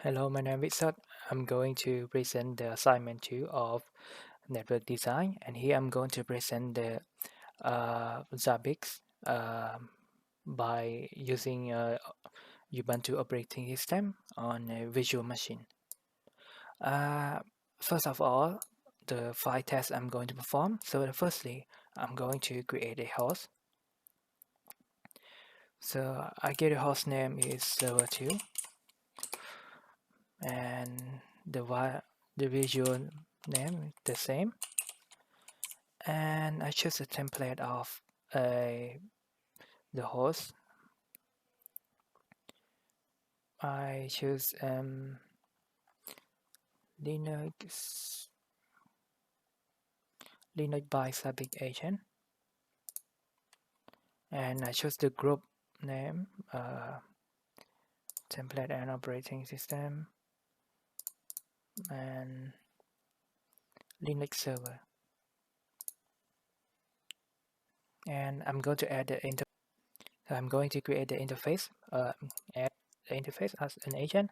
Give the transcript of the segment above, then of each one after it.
Hello, my name is Sat. I'm going to present the assignment 2 of network design, and here I'm going to present the Zabbix by using Ubuntu operating system on a virtual machine. Uh, First of all, the 5 tests I'm going to perform. So firstly, I'm going to create a host. So I give the host name is server2, and the visual name is the same. And I choose a template of the host. I choose Linux by Zabbix agent, and I choose the group name, template and operating system, and Linux server. And I'm going to add the interface. I'm going to create the interface, add the interface as an agent.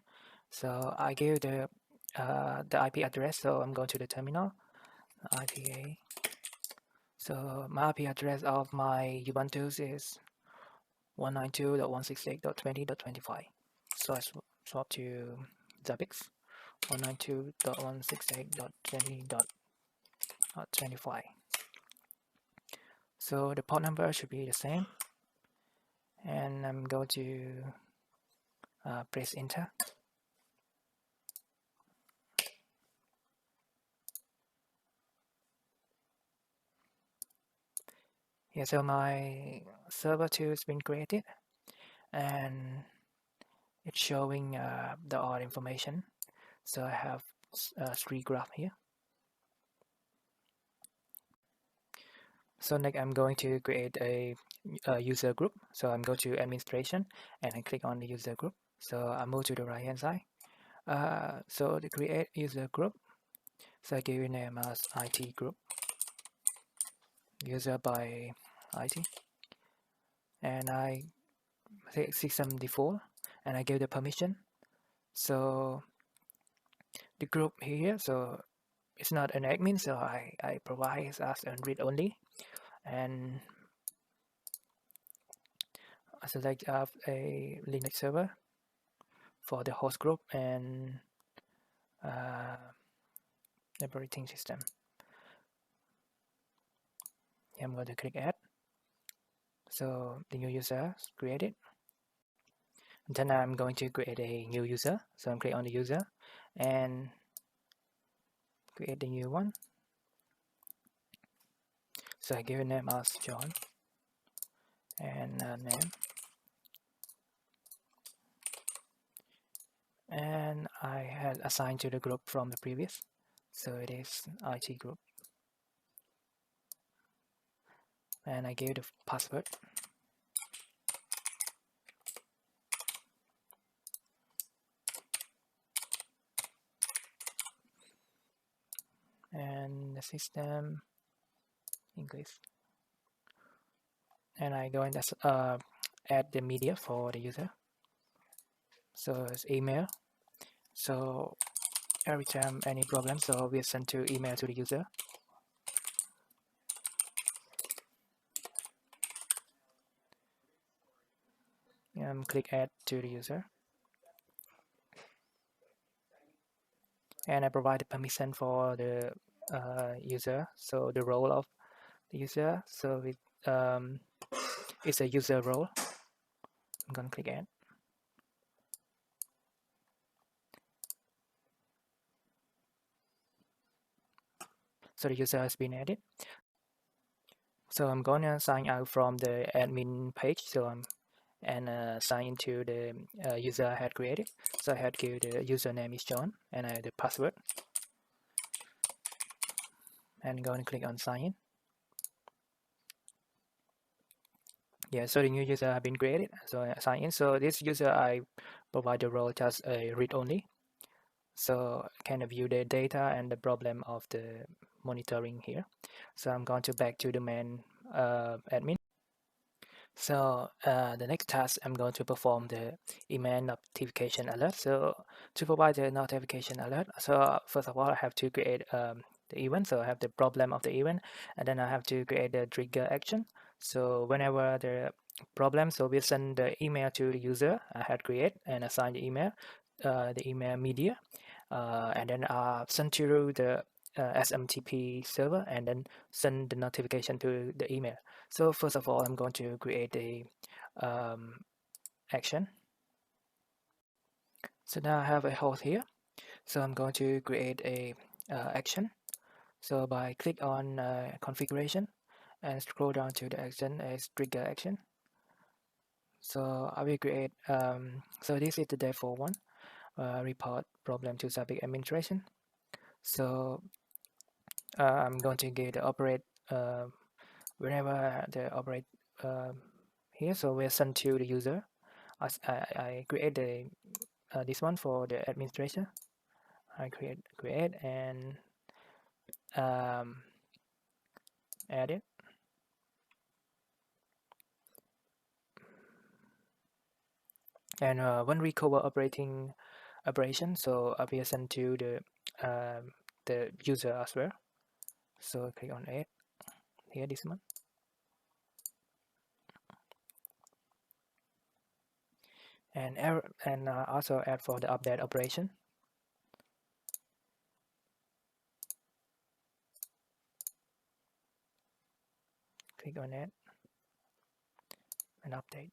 So I give the IP address. So I'm going to the terminal, IPA. So my IP address of my Ubuntu is 192.168.20.25. So I swap to Zabbix 192.168.20.25. So the port number should be the same, and I'm going to press enter. Yeah, so my server 2 has been created, and it's showing the odd information. So I have a tree graph here. So next I'm going to create a user group. So I'm going to administration and I click on the user group. So I move to the right hand side. So to create user group, so I give a name as IT group, user by IT, and I say system default, and I give the permission. So the group here, so it's not an admin, so I provide as a read only, and I select a Linux server for the host group and operating system. I'm going to click add. So the new user is created. And then I'm going to create a new user. So I'm click on the user and create the new one. So I give a name as John and name. And I had assigned to the group from the previous. So it is IT group. And I gave the password. And the system English. And I go and add the media for the user. So it's email. So every time any problem, so we send to email to the user. Click add to the user, and I provide the permission for the user. So the role of the user, so it's a user role. I'm gonna click add. So the user has been added. So I'm gonna sign out from the admin page. So I'm sign into the user I had created. So I had give the username is John and I had the password. And go and click on sign in. Yeah, so the new user have been created. So I sign in. So this user I provide the role just a read only. So kind of view the data and the problem of the monitoring here. So I'm going to back to the main admin. So the next task, I'm going to perform the email notification alert. So to provide the notification alert, so first of all, I have to create the event. So I have the problem of the event, and then I have to create the trigger action. So whenever the problem, so we send the email to the user I had create and assign the email media, and then send to the SMTP server, and then send the notification to the email. So first of all, I'm going to create a action. So now I have a host here. So I'm going to create a action. So by click on configuration and scroll down to the action as trigger action. So I will create, so this is the default one, report problem to Zabbix administration. So I'm going to give the operate whenever the operate here. So we'll send to the user. I create the this one for the administrator. I create and um, add it. And when we cover operation, so I will send to the user as well. So click on add here, this one. And also add for the update operation. Click on add and update.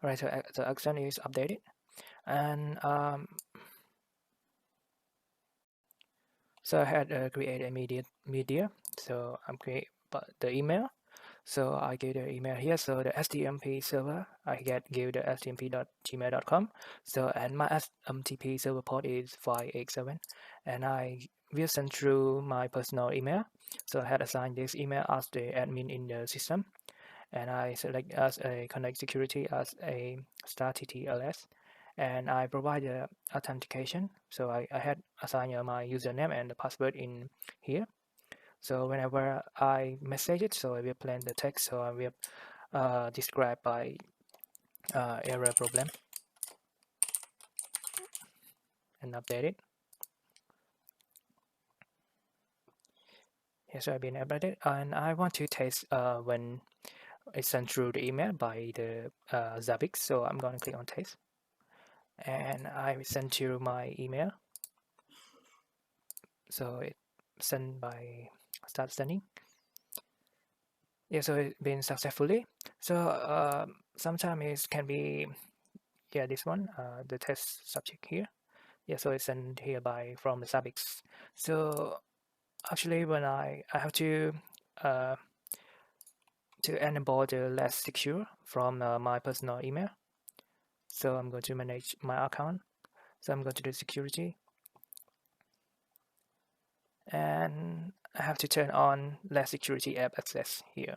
All right, so the action is updated, and so I had create a media. So I'm create the email. So I give the email here. So the STMP server, I give the stmp.gmail.com. So and my SMTP server port is 587, and I will send through my personal email. So I had assigned this email as the admin in the system, and I select as a connect security as a star TTLS, and I provide the authentication. So I had assigned my username and the password in here. So whenever I message it, so I will plan the text. So I will describe by error problem and update it. Yes, I've been updated, and I want to test when it's sent through the email by the Zabbix. So I'm going to click on test, and I send to my email. So it sent by start sending. Yeah, so it's been successfully. So sometimes it can be, yeah, this one, the test subject here. Yeah, so it's sent here by from the Zabbix. So actually, when I have uh, to enable the less secure from my personal email. So I'm going to manage my account. So I'm going to do security, and I have to turn on less security app access here.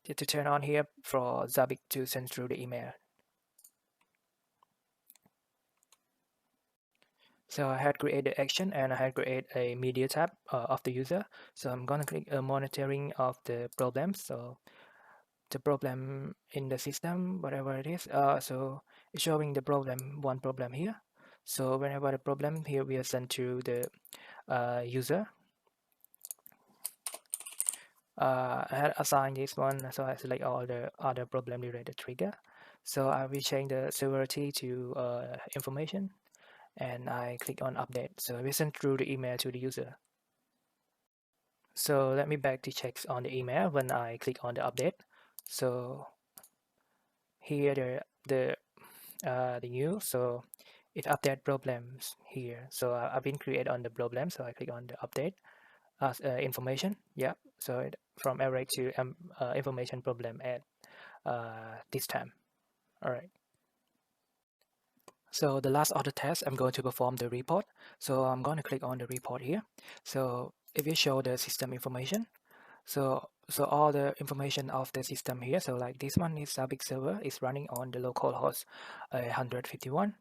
To turn on here for Zabbix to send through the email. So I had created action, and I had created a media tab of the user. So I'm gonna click monitoring of the problems. So the problem in the system, whatever it is. So it's showing the one problem here. So whenever the problem here, we are sent to the user. I had assigned this one, so I select all the other problem related trigger. So I will change the severity to information, and I click on update. So we send through the email to the user. So let me back to check on the email when I click on the update. So here the new, so it update problems here. So I've been created on the problem, so I click on the update as information. Yeah, so from error to information problem at this time. All right. So the last other test, I'm going to perform the report. So I'm going to click on the report here. So it will show the system information. So all the information of the system here. So like this one is Zabbix server is running on the local host 151,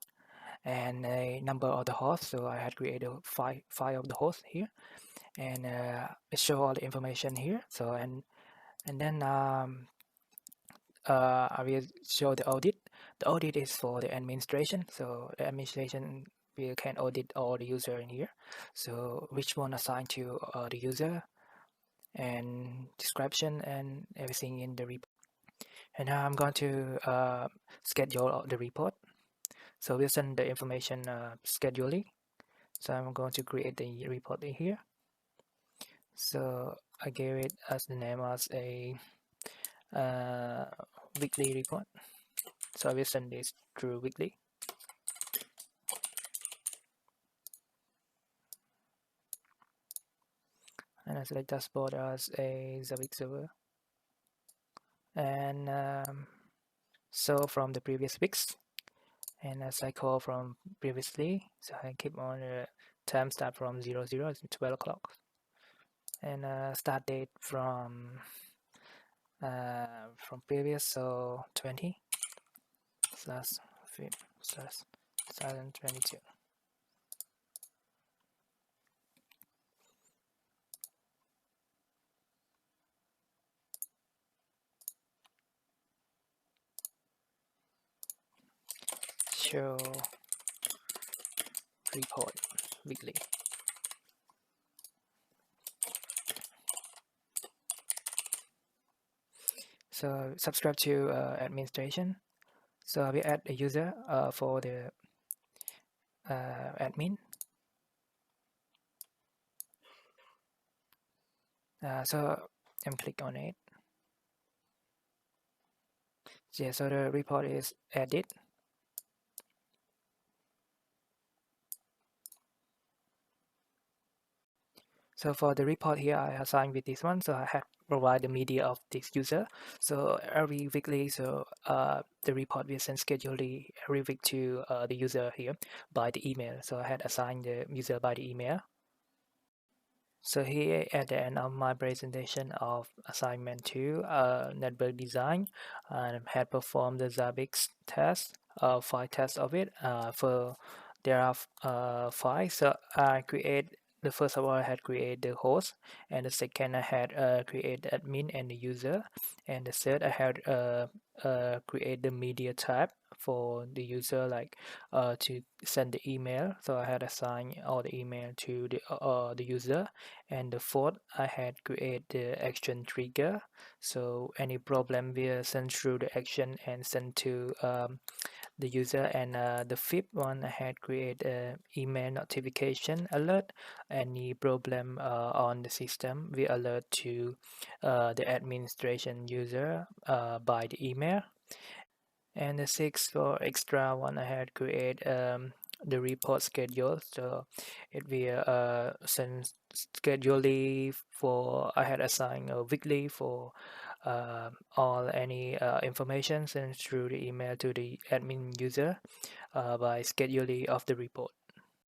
and a number of the hosts. So I had created five of the hosts here, and it show all the information here. So and And then I will show the audit. The audit is for the administration. So the administration, we can audit all the user in here. So which one assigned to the user, and description and everything in the report. And now I'm going to schedule the report. So we'll send the information scheduling. So I'm going to create the report in here. So I gave it as the name as a uh, weekly report. So I will send this through weekly. And I select dashboard as a Zabbix server. And so from the previous weeks, and as I call from previously, so I keep on time start from 00 to 12 o'clock, and start date from previous, so 20 slash 2022. Show report weekly. So subscribe to administration. So we add a user for the admin. So I'm click on it. Yeah, so the report is added. So for the report here, I assign with this one. So I have provide the media of this user. So every weekly, so the report will send schedulely every week to the user here by the email. So I had assigned the user by the email. So here at the end of my presentation of assignment 2, network design, I had performed the Zabbix test, 5 tests of it. For there are 5, so I create the first of all I had create the host, and the second I had create the admin and the user, and the third I had create the media type for the user, like to send the email. So I had assigned all the email to the user, and the fourth I had create the action trigger. So any problem will send through the action and send to the user. And the fifth one I had create a email notification alert. Any problem on the system we alert to the administration user by the email. And the sixth for extra one I had create the report schedule. So it will send schedulely for, I had assigned a weekly for all any information sent through the email to the admin user by scheduling of the report.